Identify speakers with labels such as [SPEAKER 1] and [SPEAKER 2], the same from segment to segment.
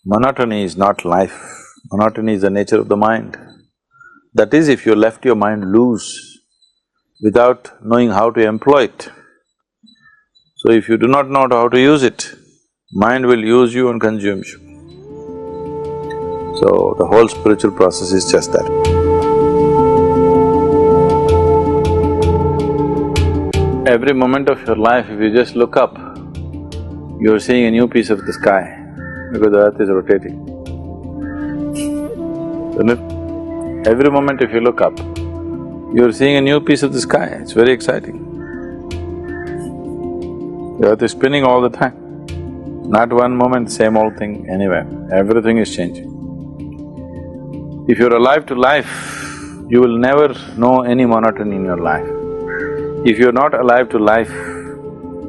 [SPEAKER 1] Monotony is not life. Monotony is the nature of the mind. That is, if you left your mind loose without knowing how to employ it. So if you do not know how to use it, mind will use you and consume you. So the whole spiritual process is just that. Every moment of your life, if you just look up, you're seeing a new piece of the sky because the earth is rotating. Isn't it? Every moment if you look up, you're seeing a new piece of the sky, it's very exciting. The earth is spinning all the time. Not one moment same old thing anywhere, everything is changing. If you're alive to life, you will never know any monotony in your life. If you're not alive to life,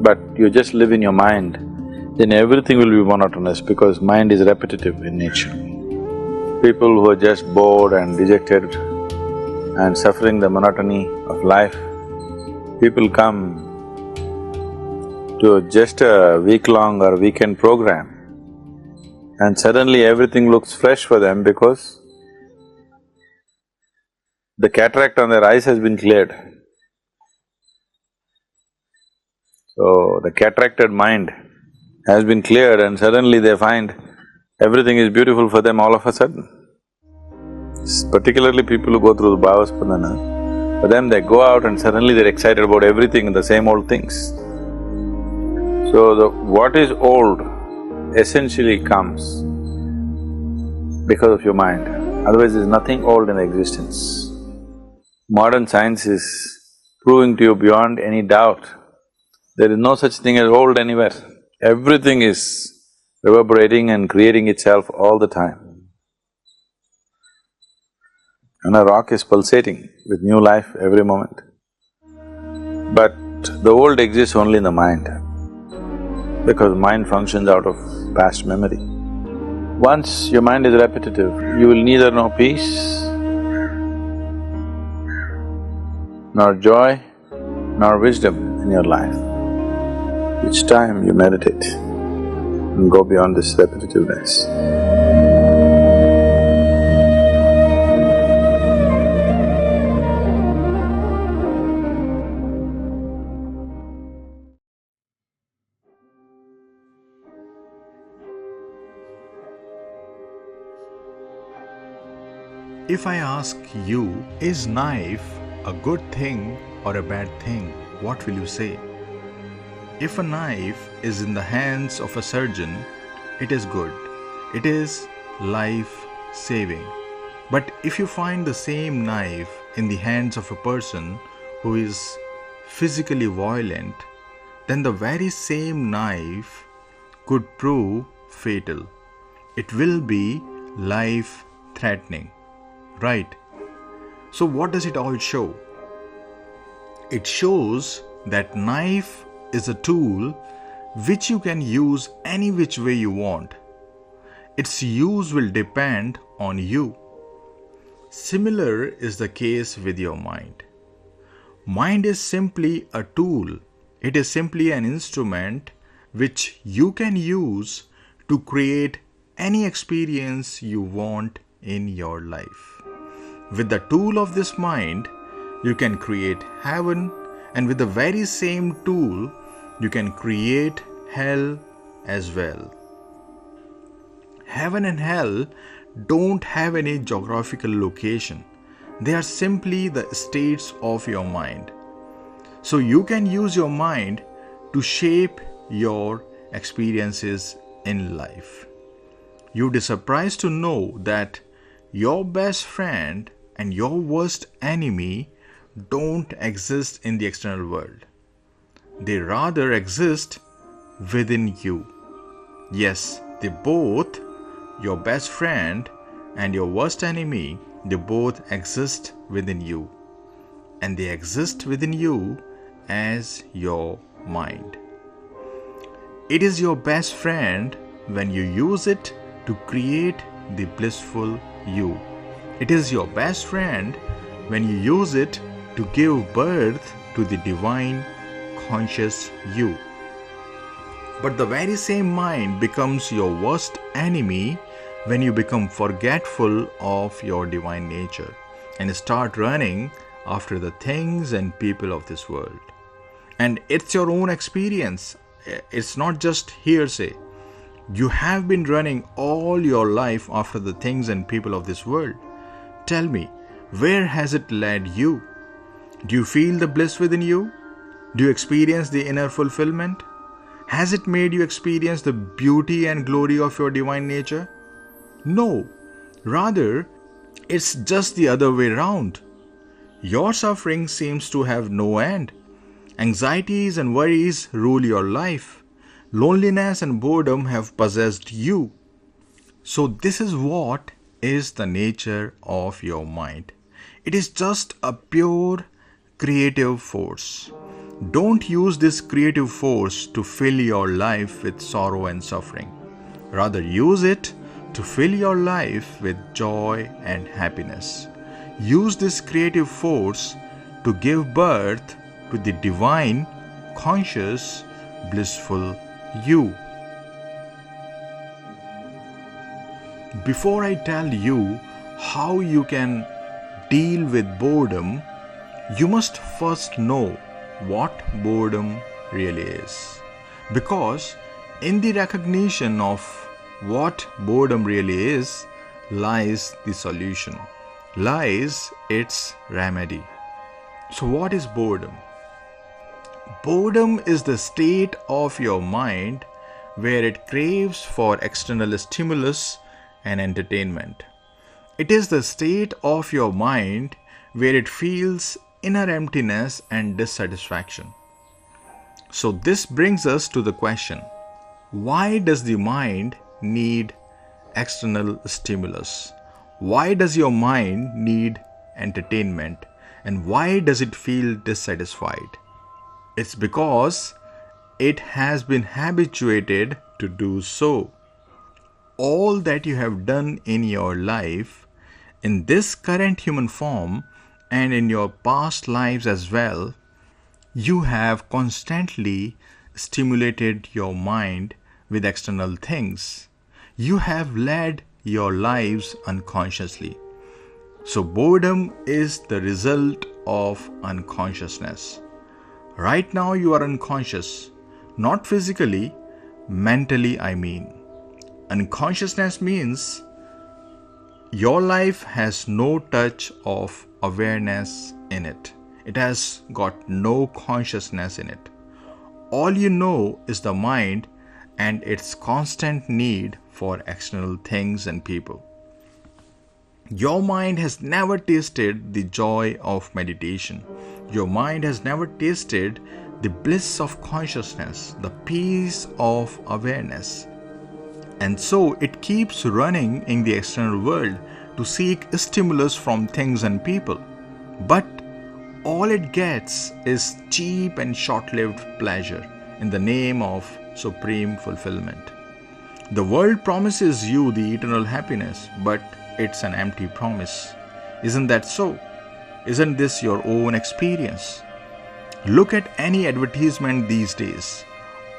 [SPEAKER 1] but you just live in your mind, then everything will be monotonous because mind is repetitive in nature. People who are just bored and dejected and suffering the monotony of life, people come to just a week-long or weekend program and suddenly everything looks fresh for them because the cataract on their eyes has been cleared. So, the cataracted mind has been cleared and suddenly they find everything is beautiful for them all of a sudden. Particularly people who go through the Bhavaspandana, for them they go out and suddenly they're excited about everything and the same old things. So, what is old essentially comes because of your mind, otherwise there's nothing old in existence. Modern science is proving to you beyond any doubt, there is no such thing as old anywhere. Everything is reverberating and creating itself all the time. And a rock is pulsating with new life every moment. But the old exists only in the mind, because mind functions out of past memory. Once your mind is repetitive, you will neither know peace, nor joy, nor wisdom in your life. Each time you meditate and go beyond this repetitiveness.
[SPEAKER 2] If I ask you, is knife a good thing or a bad thing, what will you say? If a knife is in the hands of a surgeon, it is good. It is life-saving. But if you find the same knife in the hands of a person who is physically violent, then the very same knife could prove fatal. It will be life-threatening, right? So what does it all show? It shows that knife is a tool which you can use any which way you want. Its use will depend on you. Similar is the case with your mind. Mind is simply a tool. It is simply an instrument which you can use to create any experience you want in your life. With the tool of this mind, you can create heaven, and with the very same tool, you can create hell as well. Heaven and hell don't have any geographical location. They are simply the states of your mind. So you can use your mind to shape your experiences in life. You'd be surprised to know that your best friend and your worst enemy don't exist in the external world. They rather exist within you. Yes, they both, your best friend and your worst enemy, they both exist within you. And they exist within you as your mind. It is your best friend when you use it to create the blissful you. It is your best friend when you use it to give birth to the Divine Conscious You. But the very same mind becomes your worst enemy when you become forgetful of your divine nature and start running after the things and people of this world. And it's your own experience. It's not just hearsay. You have been running all your life after the things and people of this world. Tell me, where has it led you? Do you feel the bliss within you? Do you experience the inner fulfillment? Has it made you experience the beauty and glory of your divine nature? No. Rather, it's just the other way around. Your suffering seems to have no end. Anxieties and worries rule your life. Loneliness and boredom have possessed you. So this is what is the nature of your mind. It is just a pure creative force. Don't use this creative force to fill your life with sorrow and suffering. Rather, use it to fill your life with joy and happiness. Use this creative force to give birth to the divine, conscious, blissful you. Before I tell you how you can deal with boredom, you must first know what boredom really is. Because in the recognition of what boredom really is, lies the solution, lies its remedy. So what is boredom? Boredom is the state of your mind where it craves for external stimulus and entertainment. It is the state of your mind where it feels inner emptiness and dissatisfaction. So this brings us to the question, why does the mind need external stimulus? Why does your mind need entertainment? And why does it feel dissatisfied? It's because it has been habituated to do so. All that you have done in your life, in this current human form, and in your past lives as well, you have constantly stimulated your mind with external things. You have led your lives unconsciously. So boredom is the result of unconsciousness. Right now you are unconscious, not physically, mentally I mean. Unconsciousness means your life has no touch of awareness in it. It has got no consciousness in it. All you know is the mind and its constant need for external things and people. Your mind has never tasted the joy of meditation. Your mind has never tasted the bliss of consciousness, the peace of awareness. And so it keeps running in the external world to seek stimulus from things and people. But all it gets is cheap and short-lived pleasure in the name of supreme fulfillment. The world promises you the eternal happiness, but it's an empty promise. Isn't that so? Isn't this your own experience? Look at any advertisement these days.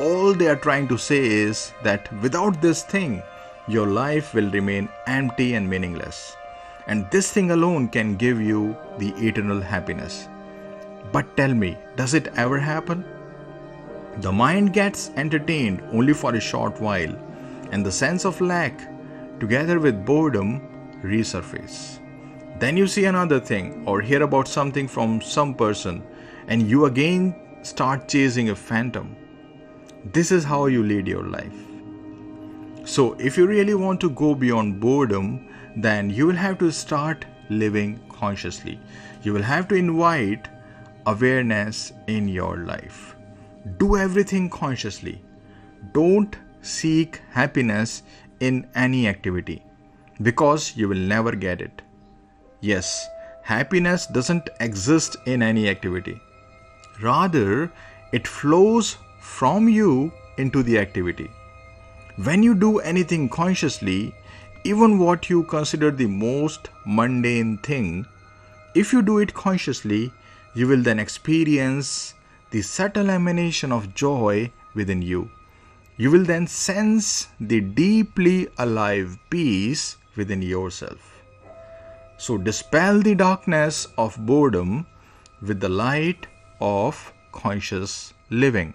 [SPEAKER 2] All they are trying to say is that without this thing, your life will remain empty and meaningless. And this thing alone can give you the eternal happiness. But tell me, does it ever happen? The mind gets entertained only for a short while, and the sense of lack, together with boredom, resurface. Then you see another thing or hear about something from some person, and you again start chasing a phantom. This is how you lead your life. So if you really want to go beyond boredom, then you will have to start living consciously. You will have to invite awareness in your life. Do everything consciously. Don't seek happiness in any activity, because you will never get it. Yes, happiness doesn't exist in any activity. Rather, it flows from you into the activity. When you do anything consciously, even what you consider the most mundane thing, if you do it consciously, you will then experience the subtle emanation of joy within you. You will then sense the deeply alive peace within yourself. So dispel the darkness of boredom with the light of conscious living.